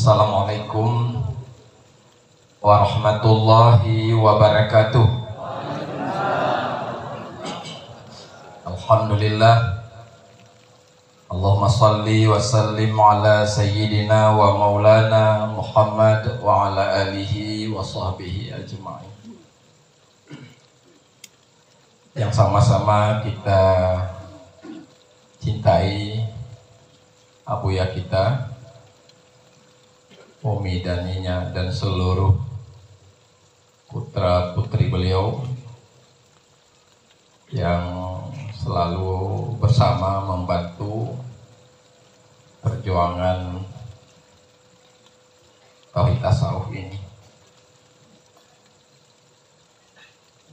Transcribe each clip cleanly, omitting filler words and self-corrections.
Assalamualaikum warahmatullahi wabarakatuh. Alhamdulillah. Allahumma salli wa sallim ala sayyidina wa maulana Muhammad wa ala alihi wa sahbihi ajma'in. Yang sama-sama kita cintai abuya kita, umi dan ninya, dan seluruh putra putri beliau yang selalu bersama membantu perjuangan tauhid tasawuf ini.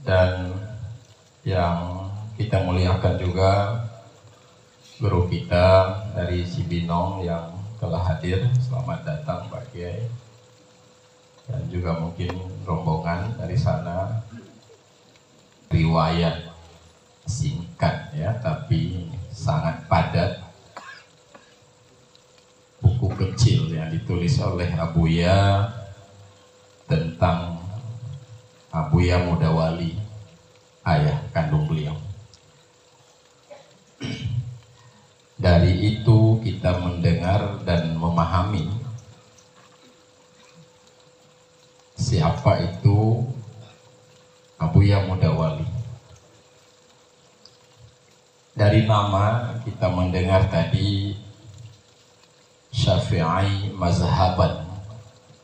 Dan yang kita muliakan juga guru kita dari Cibinong yang telah hadir. Selamat datang Pak Kiai, dan juga mungkin rombongan dari sana. Riwayat singkat ya, tapi sangat padat, buku kecil yang ditulis oleh Abuya tentang Abuya Mudawali, ayah kandung beliau. Dari itu kita mendengar dan memahami siapa itu Abuya Mudawali. Dari nama kita mendengar tadi Syafi'i mazhaban,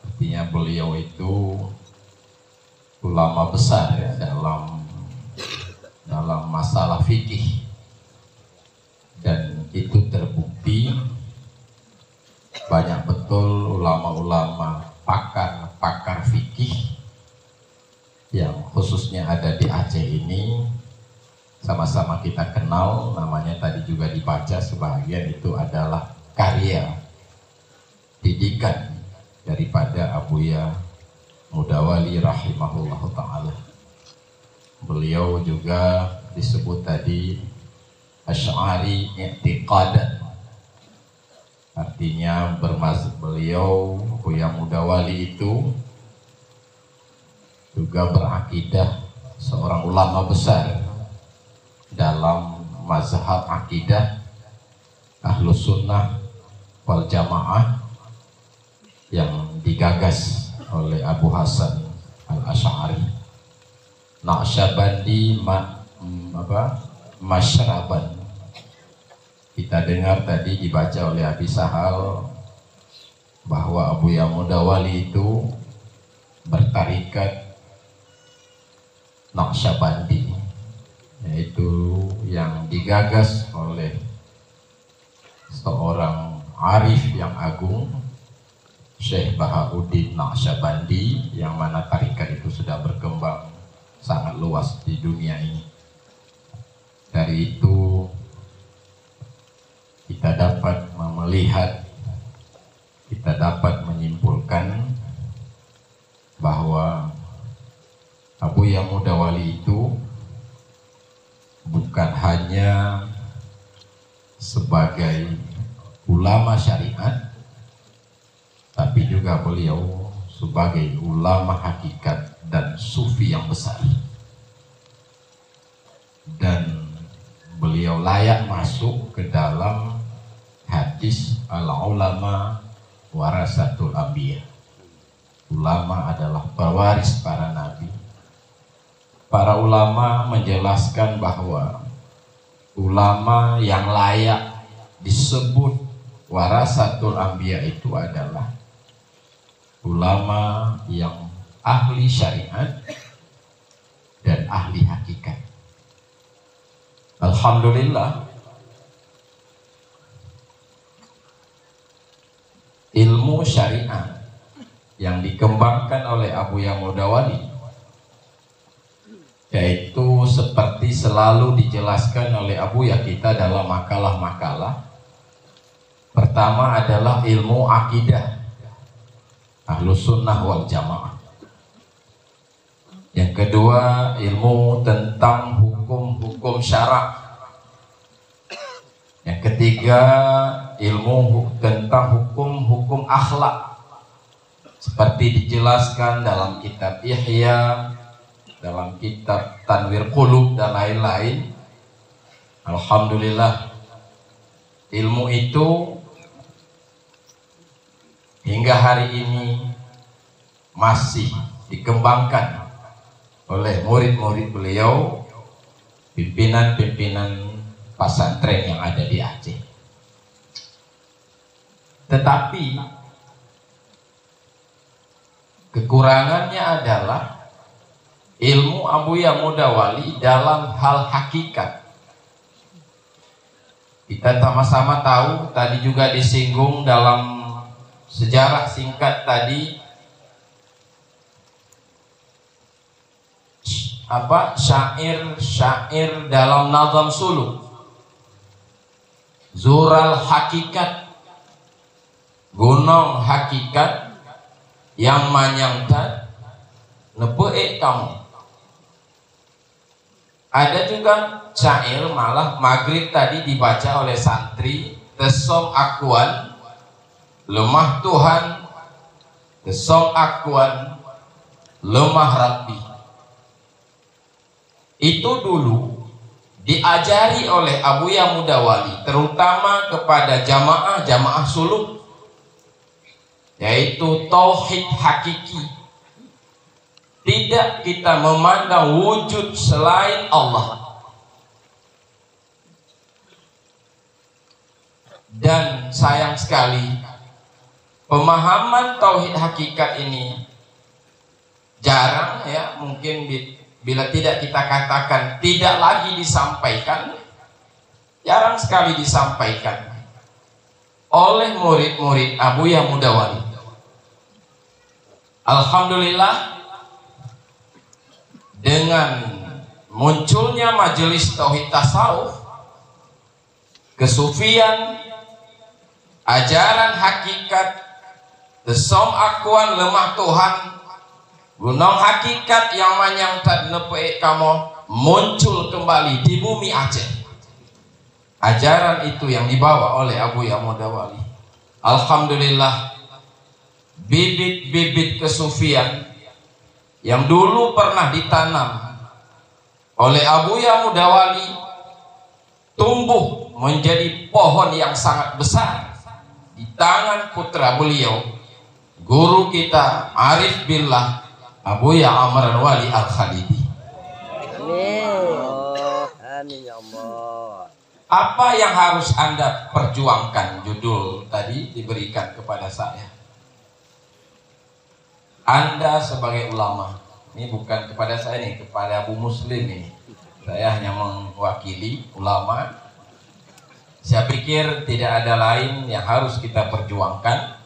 artinya beliau itu ulama besar ya dalam masalah fikih. Dan itu terbukti banyak betul ulama-ulama pakar fikih yang khususnya ada di Aceh ini, sama-sama kita kenal, namanya tadi juga dibaca sebagian, itu adalah karya didikan daripada Abuya Mudawali rahimahullahu ta'ala. Beliau juga disebut tadi Asy'ari i'tiqadan, artinya bermaksud beliau Abuya Mudawali itu juga berakidah, seorang ulama besar dalam mazhab akidah Ahlus Sunnah wal Jamaah yang digagas oleh Abu Hasan al-Asy'ari. Naqsyabandi masyraban. Kita dengar tadi dibaca oleh Abi Sahal bahwa Abuya Mudawali itu bertarikat Naqsyabandi, yaitu yang digagas oleh seorang arif yang agung, Syekh Bahauddin Naqsyabandi, yang mana tarikat itu sudah berkembang sangat luas di dunia ini. Dari itu kita dapat melihat, kita dapat menyimpulkan bahwa Abuya Mudawali itu bukan hanya sebagai ulama syariat, tapi juga beliau sebagai ulama hakikat dan sufi yang besar. Dan beliau layak masuk ke dalam hadis al-ulama warasatul anbiya. Ulama adalah pewaris para nabi. Para ulama menjelaskan bahwa ulama yang layak disebut warasatul anbiya itu adalah ulama yang ahli syariat dan ahli hakikat. Alhamdulillah, ilmu syariat yang dikembangkan oleh Abuya Mudawali, yaitu seperti selalu dijelaskan oleh Abuya kita dalam makalah-makalah. Pertama adalah ilmu akidah Ahlus Sunnah wal Jamaah. Yang kedua, ilmu tentang hukum-hukum syarak. Yang ketiga, ilmu tentang hukum-hukum akhlak. seperti dijelaskan dalam kitab Ihya, dalam kitab Tanwir Qulub dan lain-lain. Alhamdulillah, ilmu itu hingga hari ini masih dikembangkan oleh murid-murid beliau, pimpinan-pimpinan pesantren yang ada di Aceh. Tetapi kekurangannya adalah ilmu Abuya Mudawali dalam hal hakikat. Kita sama-sama tahu, tadi juga disinggung dalam sejarah singkat tadi, syair dalam nazam suluk, Zural Hakikat, gunung hakikat yang manyangtan nepeek kamu. Ada juga syair malah maghrib tadi dibaca oleh santri, tesom akuan lemah Tuhan, tesom akuan lemah Rabbi. Itu dulu diajari oleh Abuya Mudawali, terutama kepada jamaah suluk, yaitu tauhid hakiki. Tidak kita memandang wujud selain Allah. Dan sayang sekali, pemahaman tauhid hakikat ini jarang, ya, mungkin bila tidak kita katakan tidak lagi disampaikan, jarang sekali disampaikan oleh murid-murid Abuya Mudawali. Alhamdulillah, dengan munculnya majelis tauhid tasawuf, kesufian, ajaran hakikat, tesom akuan lemah Tuhan, gunung hakikat yang manyang tad nepe kamu, muncul kembali di bumi Aceh. Ajaran itu yang dibawa oleh Abuya Mudawali. Alhamdulillah, bibit-bibit kesufian yang dulu pernah ditanam oleh Abuya Mudawali tumbuh menjadi pohon yang sangat besar di tangan putra beliau, guru kita Arif Billah Abuya Amran Wali Al-Khalidi. Amin ya Allah. Apa yang harus Anda perjuangkan? Judul tadi diberikan kepada saya. Anda sebagai ulama, ini bukan kepada saya nih, kepada Abu Muslim ini. Saya hanya mewakili ulama. Saya pikir tidak ada lain yang harus kita perjuangkan.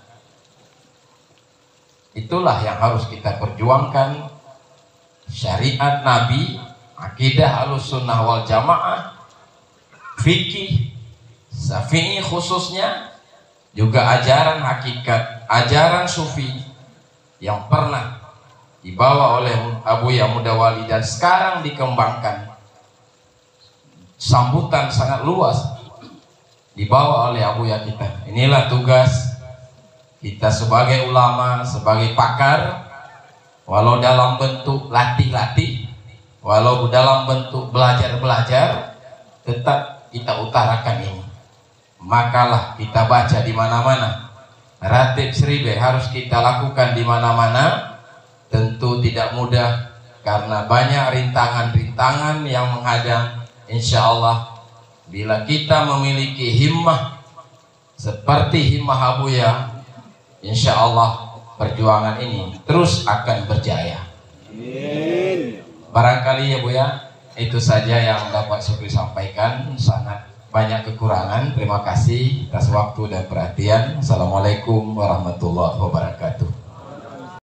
Itulah yang harus kita perjuangkan. Syariat Nabi, akidah Ahlussunnah wal Jamaah, fikih Syafi'i khususnya, juga ajaran hakikat, ajaran sufi yang pernah dibawa oleh Abuya Mudawali dan sekarang dikembangkan, sambutan sangat luas dibawa oleh Abuya kita. Inilah tugas kita sebagai ulama, sebagai pakar, walau dalam bentuk latih-latih, walau dalam bentuk belajar-belajar, tetap kita utarakan ini. Makalah kita baca di mana-mana, ratib seribe harus kita lakukan di mana-mana. Tentu tidak mudah karena banyak rintangan-rintangan yang menghadang. Insya Allah, bila kita memiliki himmah seperti himmah Abuya, insya Allah perjuangan ini terus akan berjaya. Barangkali ya Buya, itu saja yang dapat saya sampaikan. Sangat banyak kekurangan. Terima kasih atas waktu dan perhatian. Assalamualaikum warahmatullahi wabarakatuh.